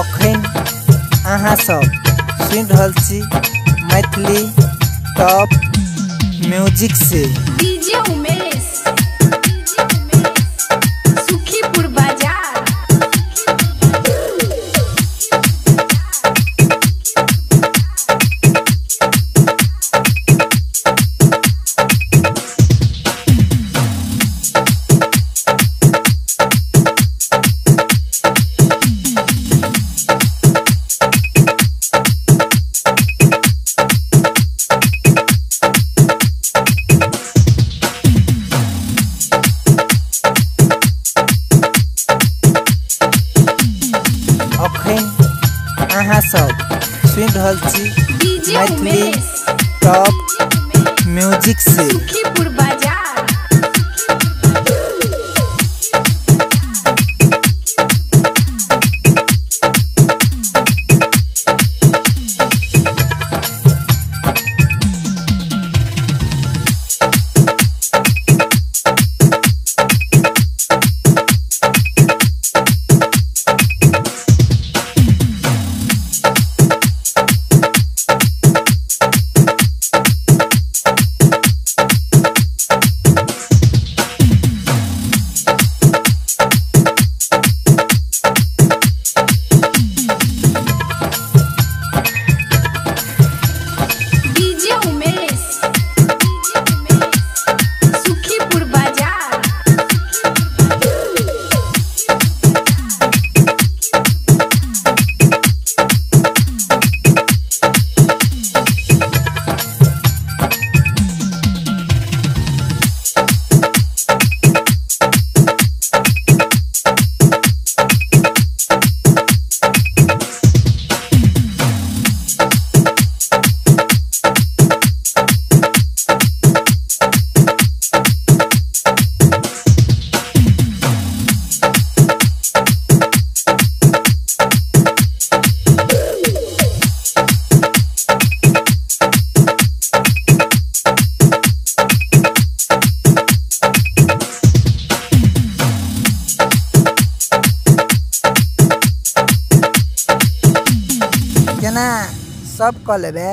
अखन अहाँ सब सुन रहल छी मैथिली टॉप म्यूजिक से डीजे उमेश सुखीपुर बाजार। अखन अहाँ सब सुन रहल छी DJ Maithili Umesh top music से सुखीपुर बाजार। डीजे उमेश सुखीपुर बाजार। केना सब कऽ लेबै।